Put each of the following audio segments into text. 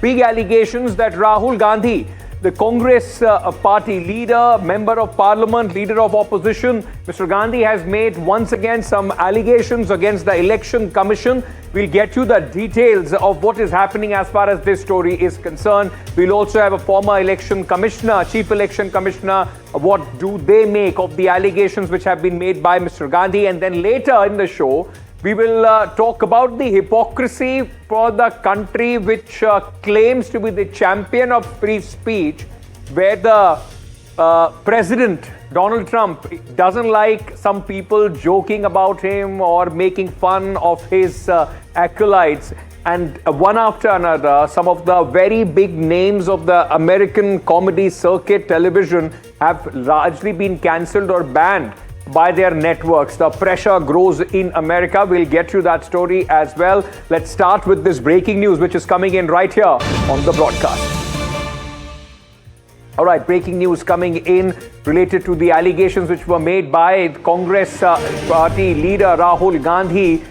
big allegations that Rahul Gandhi, the Congress party leader, member of parliament, leader of opposition, Mr. Gandhi has made once again some allegations against the Election Commission. We'll get you the details of what is happening as far as this story is concerned. We'll also have a former election commissioner, chief election commissioner. What do they make of the allegations which have been made by Mr. Gandhi? And then later in the show, we will talk about the hypocrisy for the country which claims to be the champion of free speech, where the President Donald Trump doesn't like some people joking about him or making fun of his acolytes. And one after another, some of the very big names of the American comedy circuit television have largely been cancelled or banned by their networks. The pressure grows in America. We'll get you that story as well. Let's start with this breaking news, which is coming in right here on the broadcast. All right, breaking news coming in related to the allegations which were made by Congress party leader Rahul Gandhi.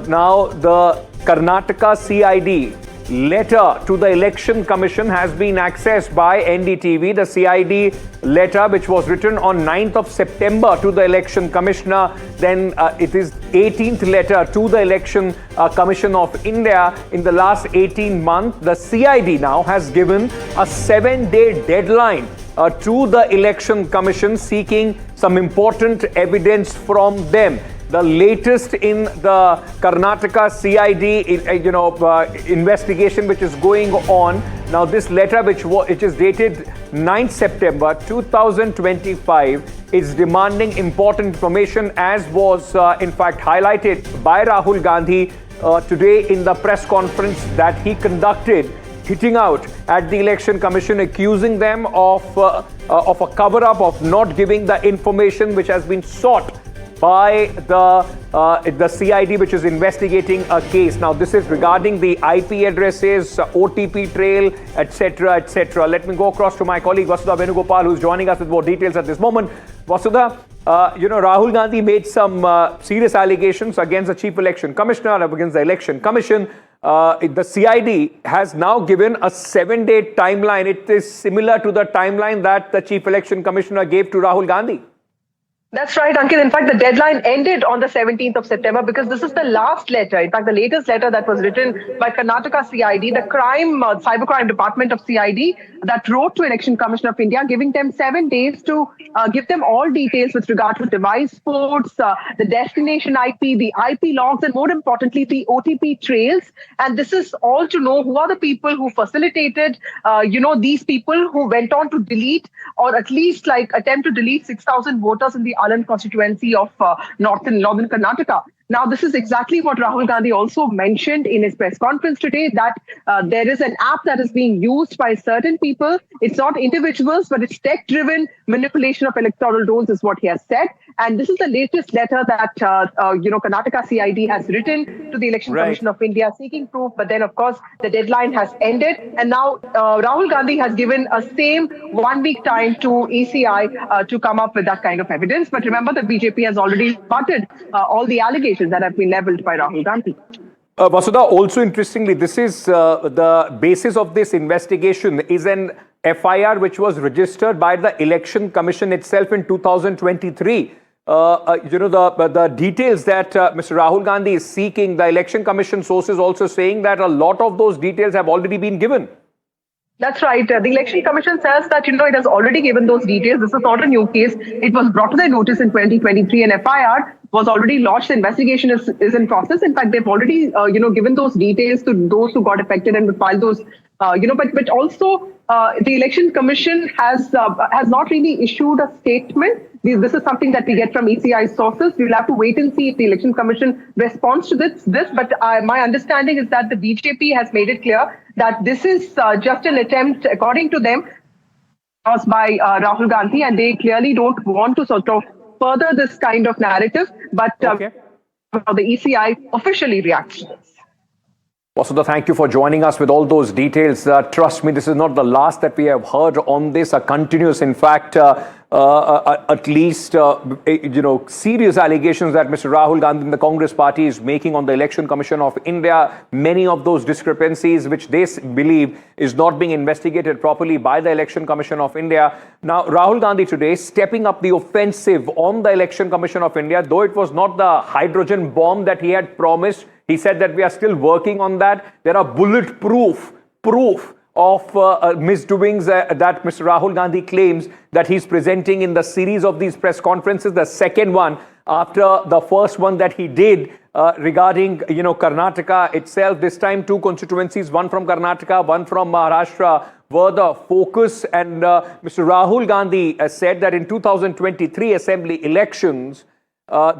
Now, the Karnataka CID letter to the Election Commission has been accessed by NDTV. The CID letter, which was written on 9th of September to the Election Commissioner, then it is 18th letter to the Election Commission of India. In the last 18 months, the CID now has given a 7-day deadline to the Election Commission, seeking some important evidence from them. The latest in the Karnataka CID, investigation which is going on. Now, this letter, which is dated 9th September 2025, is demanding important information, as was in fact highlighted by Rahul Gandhi today in the press conference that he conducted, hitting out at the Election Commission, accusing them of a cover-up, of not giving the information which has been sought by the CID, which is investigating a case. Now, this is regarding the IP addresses, OTP trail, etc., etc. Let me go across to my colleague Vasudha Venugopal, who's joining us with more details at this moment. Vasudha, Rahul Gandhi made some serious allegations against the Chief Election Commissioner, against the Election Commission. The CID has now given a 7-day timeline. It is similar to the timeline that the Chief Election Commissioner gave to Rahul Gandhi. That's right, Ankit. In fact, the deadline ended on the 17th of September because this is the last letter. In fact, the latest letter that was written by Karnataka CID, the cybercrime department of CID, that wrote to Election Commission of India, giving them 7 days to give them all details with regard to device ports, the destination IP, the IP logs, and more importantly, the OTP trails. And this is all to know who are the people who facilitated, these people who went on to delete, or at least attempt to delete 6,000 voters in the Aland Constituency of northern Karnataka. Now, this is exactly what Rahul Gandhi also mentioned in his press conference today, that there is an app that is being used by certain people. It's not individuals, but it's tech-driven manipulation of electoral rolls is what he has said. And this is the latest letter that, Karnataka CID has written to the Election Commission of India seeking proof. But then, of course, the deadline has ended. And now Rahul Gandhi has given a same 1-week time to ECI to come up with that kind of evidence. But remember, the BJP has already rebutted all the allegations that have been leveled by Rahul Gandhi. Vasudha, also interestingly, this is the basis of this investigation is an FIR which was registered by the Election Commission itself in 2023. The details that Mr. Rahul Gandhi is seeking, the Election Commission sources also saying that a lot of those details have already been given. That's right. The Election Commission says that, it has already given those details. This is not a new case. It was brought to their notice in 2023. An FIR was already launched. The investigation is in process. In fact, they've already, given those details to those who got affected and filed those, but also the Election Commission has not really issued a statement. This is something that we get from ECI sources. We'll have to wait and see if the Election Commission responds to this. But my understanding is that the BJP has made it clear that this is just an attempt, according to them, caused by Rahul Gandhi, and they clearly don't want to sort of further this kind of narrative. But the ECI officially reacts to this. Vasudha, thank you for joining us with all those details. Trust me, this is not the last that we have heard on this. A continuous, in fact, at least, serious allegations that Mr. Rahul Gandhi and the Congress party is making on the Election Commission of India. Many of those discrepancies, which they believe is not being investigated properly by the Election Commission of India. Now, Rahul Gandhi today stepping up the offensive on the Election Commission of India, though it was not the hydrogen bomb that he had promised. He said that we are still working on that. There are bulletproof proof of misdoings that Mr. Rahul Gandhi claims that he's presenting in the series of these press conferences. The second one after the first one that he did regarding, Karnataka itself. This time, two constituencies, one from Karnataka, one from Maharashtra, were the focus. And Mr. Rahul Gandhi said that in 2023 assembly elections,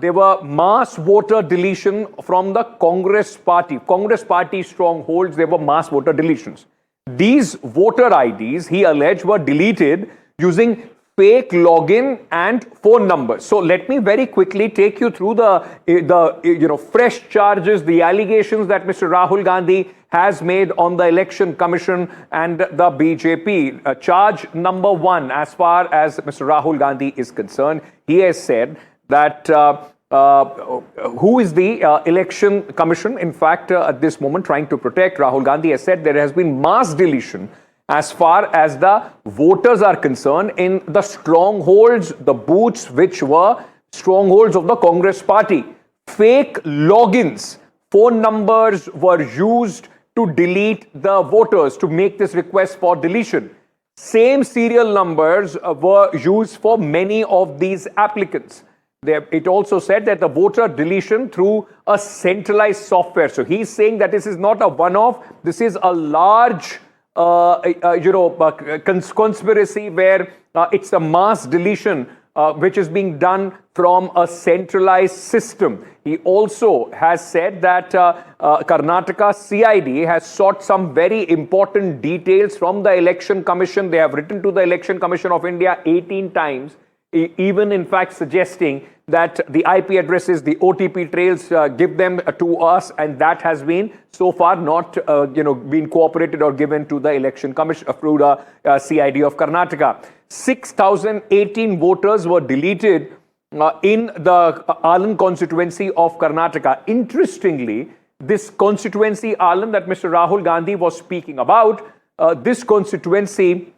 there were mass voter deletion from the Congress party strongholds. There were mass voter deletions. These voter IDs, he alleged, were deleted using fake login and phone numbers. So let me very quickly take you through the fresh charges, the allegations that Mr. Rahul Gandhi has made on the Election Commission and the BJP. Charge number one, as far as Mr. Rahul Gandhi is concerned, he has said that who is the Election Commission, in fact, at this moment trying to protect. Rahul Gandhi has said there has been mass deletion as far as the voters are concerned in the strongholds, the booths which were strongholds of the Congress party. Fake logins, phone numbers were used to delete the voters, to make this request for deletion. Same serial numbers were used for many of these applicants. It also said that the voter deletion through a centralized software. So he's saying that this is not a one-off. This is a large, conspiracy where it's a mass deletion which is being done from a centralized system. He also has said that Karnataka CID has sought some very important details from the Election Commission. They have written to the Election Commission of India 18 times. Even in fact suggesting that the IP addresses, the OTP trails, give them to us, and that has been so far not been cooperated or given to the Election Commission through the CID of Karnataka. 6,018 voters were deleted in the Aland Constituency of Karnataka. Interestingly, this constituency, Aland, that Mr. Rahul Gandhi was speaking about, this constituency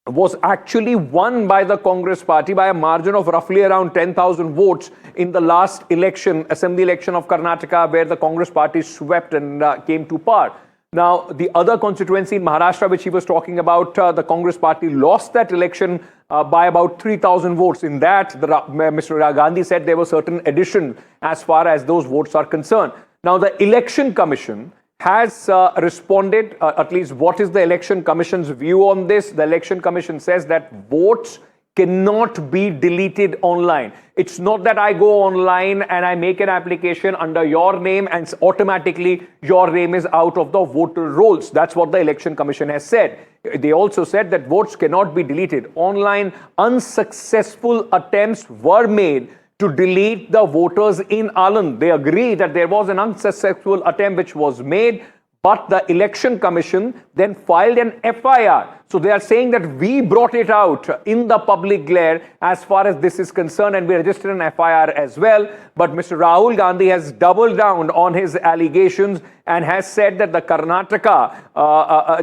was actually won by the Congress party by a margin of roughly around 10,000 votes in the last election, assembly election of Karnataka, where the Congress party swept and came to power. Now, the other constituency in Maharashtra, which he was talking about, the Congress party lost that election by about 3,000 votes. In that, Mr. Gandhi said there was certain addition as far as those votes are concerned. Now, the Election Commission has responded, at least what is the Election Commission's view on this? The Election Commission says that votes cannot be deleted online. It's not that I go online and I make an application under your name and automatically your name is out of the voter rolls. That's what the Election Commission has said. They also said that votes cannot be deleted online. Unsuccessful attempts were made to delete the voters in Aland. They agree that there was an unsuccessful attempt which was made, but the Election Commission then filed an FIR. So they are saying that we brought it out in the public glare as far as this is concerned, and we registered an FIR as well. But Mr. Rahul Gandhi has doubled down on his allegations and has said that the Karnataka,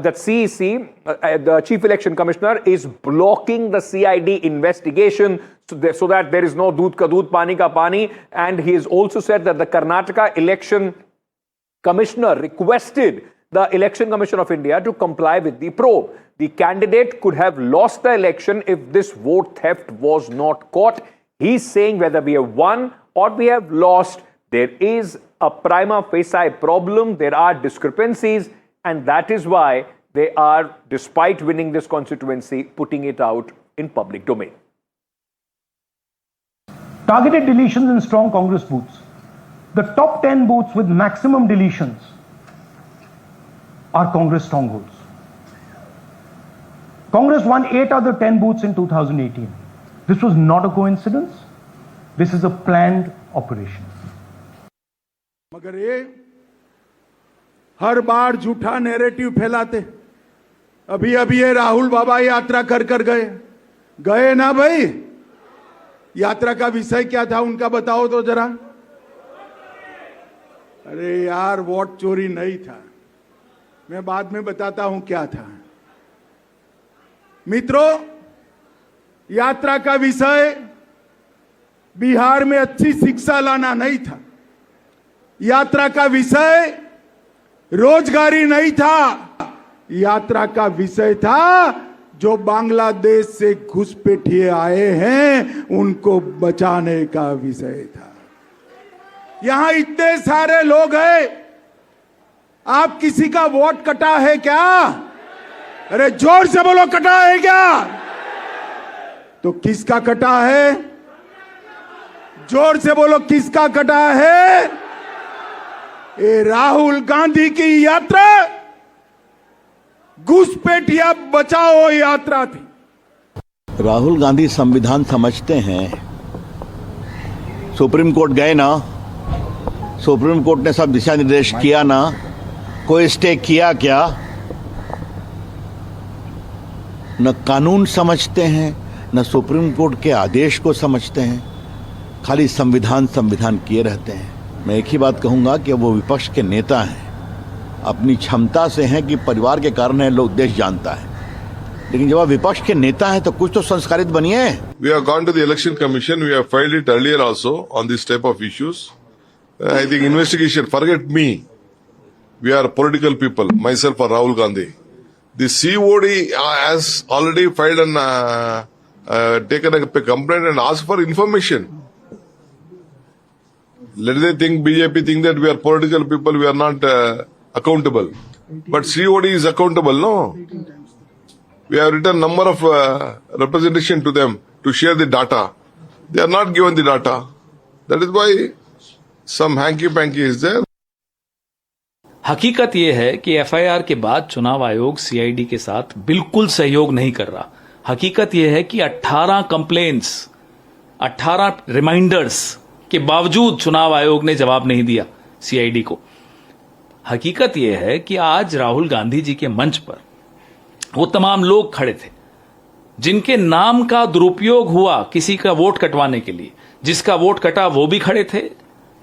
that CEC, the Chief Election Commissioner, is blocking the CID investigation so that there is no doodh ka doodh, pani ka pani. And he has also said that the Karnataka Election Commissioner requested the Election Commission of India to comply with the probe. The candidate could have lost the election if this vote theft was not caught. He's saying whether we have won or we have lost, there is a prima facie problem, there are discrepancies, and that is why they are, despite winning this constituency, putting it out in public domain. Targeted deletions in strong Congress booths. The top 10 booths with maximum deletions are Congress strongholds. Congress won 8 out of the 10 booths in 2018. This was not a coincidence. This is a planned operation. मगर ये हर बार झूठा narrative फैलाते। अभी अभी ये राहुल बाबा यात्रा कर गए ना भाई? यात्रा का विषय क्या था उनका बताओ तो जरा। अरे यार, वोट चोरी नहीं था, मैं बाद में बताता हूं क्या था। मित्रों, यात्रा का विषय बिहार में अच्छी शिक्षा लाना नहीं था। यात्रा का विषय रोजगारी नहीं था। यात्रा का विषय था जो बांग्लादेश से घुसपैठिए आए हैं उनको बचाने का विषय था। यहां इतने सारे लोग हैं, आप किसी का वोट कटा है क्या? अरे जोर से बोलो, कटा है क्या? तो किसका कटा है? जोर से बोलो, किसका कटा है? ये राहुल गांधी की यात्रा घुसपैठिया बचाओ यात्रा थी। राहुल गांधी संविधान समझते हैं। सुप्रीम कोर्ट गए ना, सुप्रीम कोर्ट ने सब दिशा निर्देश किया ना, कोई स्टे किया क्या? न कानून समझते हैं, न सुप्रीम कोर्ट के आदेश को समझते हैं, खाली संविधान किए रहते हैं। मैं एक ही बात कहूंगा कि वो विपक्ष के नेता हैं, अपनी क्षमता से हैं कि परिवार के कारण है, लोग देश जानता है, लेकिन जब आप विपक्ष के नेता हैं तो कुछ तो संस्कारित बनिए। We have gone to the election commission. We have filed it earlier also on this type of issues. I think investigation. Forget me. We are political people. Myself or Rahul Gandhi. The COD has already filed and taken a complaint and asked for information. Let they think, BJP think that we are political people, we are not accountable. But COD is accountable, no? We have written number of representation to them to share the data. They are not given the data. That is why some hanky-panky is there. हकीकत यह है कि FIR के बाद चुनाव आयोग CID के साथ बिल्कुल सहयोग नहीं कर रहा। हकीकत यह है कि 18 कंप्लेंट्स, 18 रिमाइंडर्स के बावजूद चुनाव आयोग ने जवाब नहीं दिया सीआईडी को। हकीकत यह है कि आज राहुल गांधी जी के मंच पर वो तमाम लोग खड़े थे जिनके नाम का दुरुपयोग हुआ किसी का वोट कटवाने के लिए। जिसका वोट कटा वो भी खड़े थे,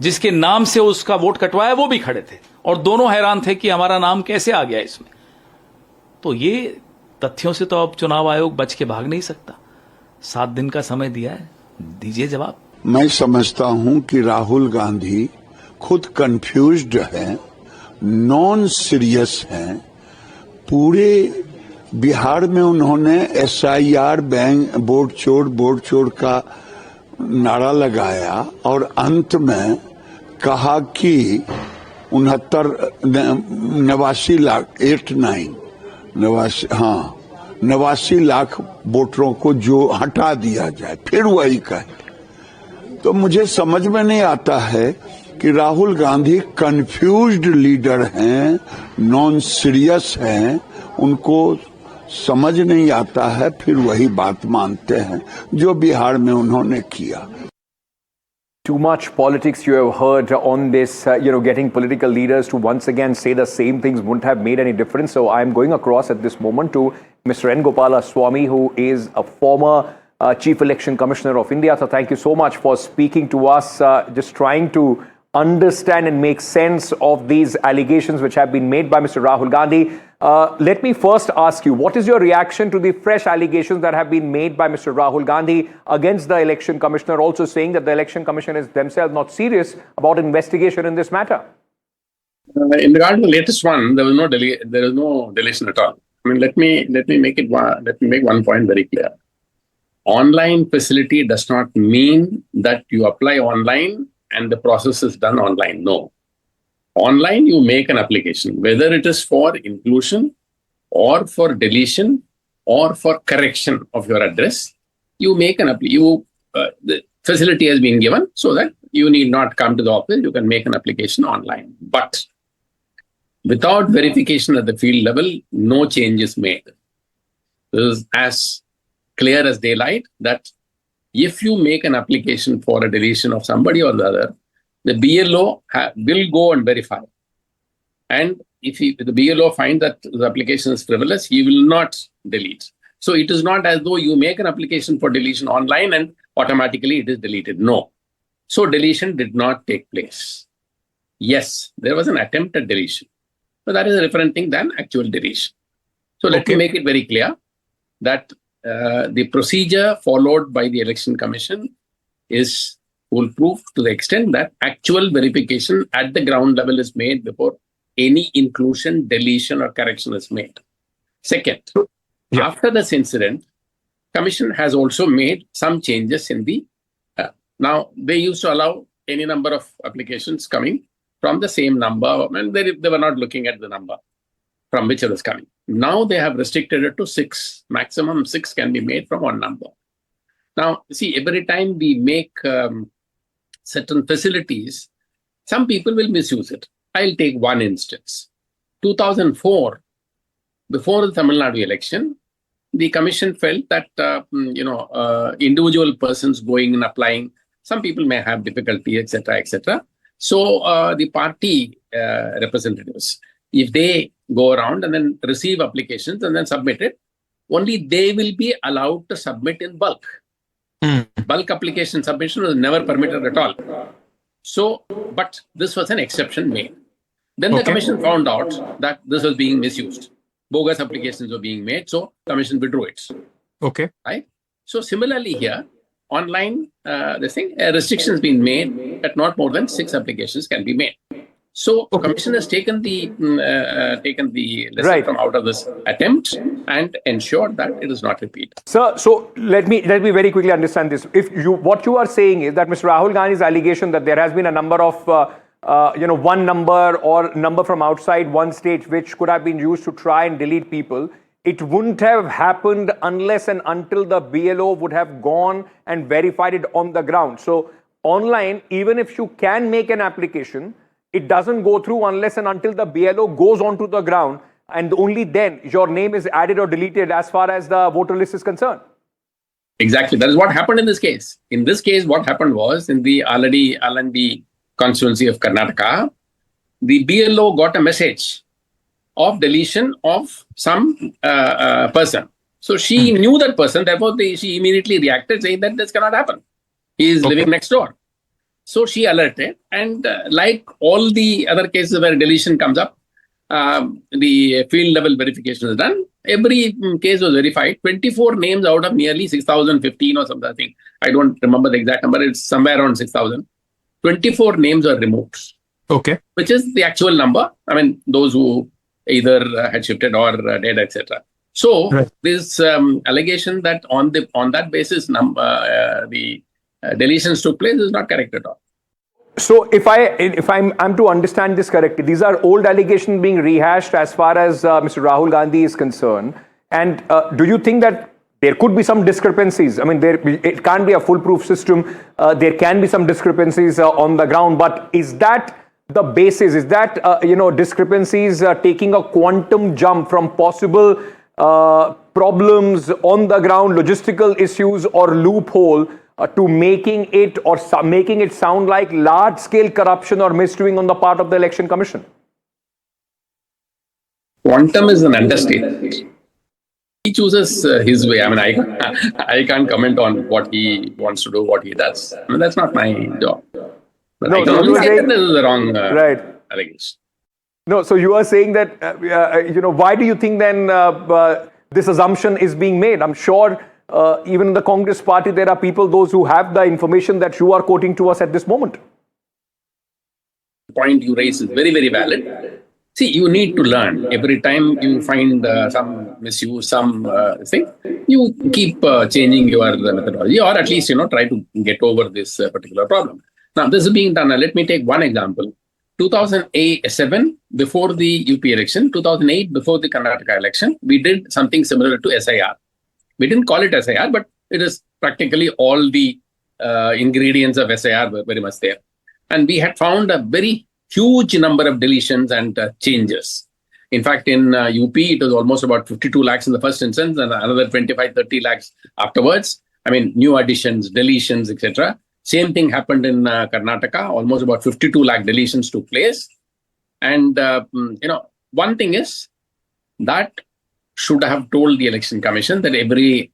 जिसके नाम से उसका वोट कटवाया वो भी खड़े थे, और दोनों हैरान थे कि हमारा नाम कैसे आ गया इसमें। तो ये तथ्यों से तो अब चुनाव आयोग बच के भाग नहीं सकता। 7 दिन का समय दिया है, दीजिए जवाब। मैं समझता हूं कि राहुल गांधी खुद कंफ्यूज्ड हैं, नॉन सीरियस हैं। पूरे बिहार में उन्होंने एसआईआर, बैंक, वोट चोर का नारा लगाया और अंत में कहा कि 89 लाख वोटरों को जो हटा दिया जाए, फिर वही कहे। तो मुझे समझ में नहीं आता है कि राहुल गांधी कंफ्यूज्ड लीडर हैं, नॉन सीरियस हैं, उनको समझ नहीं आता है, फिर वही बात मानते हैं जो बिहार में उन्होंने किया। Too much politics you have heard on this, getting political leaders to once again say the same things wouldn't have made any difference. So I'm going across at this moment to Mr. N. Gopalaswamy, who is a former Chief Election Commissioner of India. So thank you so much for speaking to us, just trying to understand and make sense of these allegations which have been made by Mr. Rahul Gandhi. Let me first ask you, what is your reaction to the fresh allegations that have been made by Mr. Rahul Gandhi against the Election Commissioner, also saying that the Election Commission is themselves not serious about investigation in this matter? In regard to the latest one, there is no deletion at all. I mean, let me make one point very clear. Online facility does not mean that you apply online and the process is done online. No. Online, you make an application, whether it is for inclusion or for deletion or for correction of your address. You make an the facility has been given so that you need not come to the office. You can make an application online. But without verification at the field level, no change is made. This is as clear as daylight that if you make an application for a deletion of somebody or the other, the BLO will go and verify. And the BLO finds that the application is frivolous, he will not delete. So it is not as though you make an application for deletion online and automatically it is deleted. No. So deletion did not take place. Yes, there was an attempt at deletion, but that is a different thing than actual deletion. So let me make it very clear that the procedure followed by the Election Commission is foolproof to the extent that actual verification at the ground level is made before any inclusion, deletion or correction is made. Second, after this incident, Commission has also made some changes in the, now they used to allow any number of applications coming from the same number, and they were not looking at the number from which it was coming. Now they have restricted it to 6. Maximum 6 can be made from one number. Now, see, every time we make certain facilities, some people will misuse it. I'll take one instance. 2004, before the Tamil Nadu election, the commission felt that, individual persons going and applying, some people may have difficulty, etc., etc. So the party representatives, if they go around and then receive applications and then submit it, only they will be allowed to submit in bulk. Bulk application submission was never permitted at all. So, but this was an exception made. Then the commission found out that this was being misused. Bogus applications were being made, so commission withdrew it. Okay. Right? So similarly here, online, restrictions been made that not more than 6 applications can be made. So commission has taken the lesson from out of this attempt and ensured that it is not repeated. Sir, so let me very quickly understand this. What you are saying is that Mr. Rahul Gandhi's allegation that there has been a number of one number or number from outside one state which could have been used to try and delete people, it wouldn't have happened unless and until the BLO would have gone and verified it on the ground. So online, even if you can make an application, it doesn't go through unless and until the BLO goes onto the ground, and only then your name is added or deleted as far as the voter list is concerned. Exactly. That is what happened in this case. In this case, what happened was in the Aland Constituency of Karnataka, the BLO got a message of deletion of some person. So she knew that person, therefore she immediately reacted saying that this cannot happen. He is living next door. So she alerted, and like all the other cases where deletion comes up, the field level verification is done. Every case was verified. 24 names out of nearly 6,015 or something. I don't remember the exact number. It's somewhere around 6,000. 24 names were removed. Okay. Which is the actual number. I mean, those who either had shifted or dead, etc. So this allegation that on that basis the deletions took place is not correct at all. So if I'm to understand this correctly, these are old allegations being rehashed as far as Mr. Rahul Gandhi is concerned. And do you think that there could be some discrepancies? I mean, it can't be a foolproof system. There can be some discrepancies on the ground. But is that the basis? Is that discrepancies taking a quantum jump from possible problems on the ground, logistical issues or loophole to making it sound like large-scale corruption or misdoing on the part of the Election Commission? Quantum is an understatement. He chooses his way. I mean, I can't comment on what he wants to do, what he does. I mean, that's not my job. But I can only say that this is the wrong allegation. No, so you are saying that, why do you think then this assumption is being made? I'm sure even in the Congress party, there are people, those who have the information that you are quoting to us at this moment. The point you raise is very, very valid. See, you need to learn. Every time you find some misuse, some thing, you keep changing your methodology, or at least, try to get over this particular problem. Now, this is being done. Let me take one example. 2007, before the UP election, 2008, before the Karnataka election, we did something similar to SIR. We didn't call it SIR, but it is practically all the ingredients of SIR were very much there. And we had found a very huge number of deletions and changes. In fact, in UP, it was almost about 52 lakhs in the first instance and another 25-30 lakhs afterwards. I mean, new additions, deletions, etc. Same thing happened in Karnataka. Almost about 52 lakh deletions took place. And, one thing is that should have told the election commission that every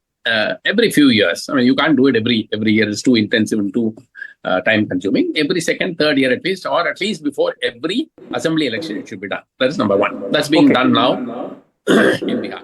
few years, I mean, you can't do it every year. It's too intensive and too time consuming. Every second, third year at least, or at least before every assembly election, it should be done. That is number one. That's being done now in Bihar.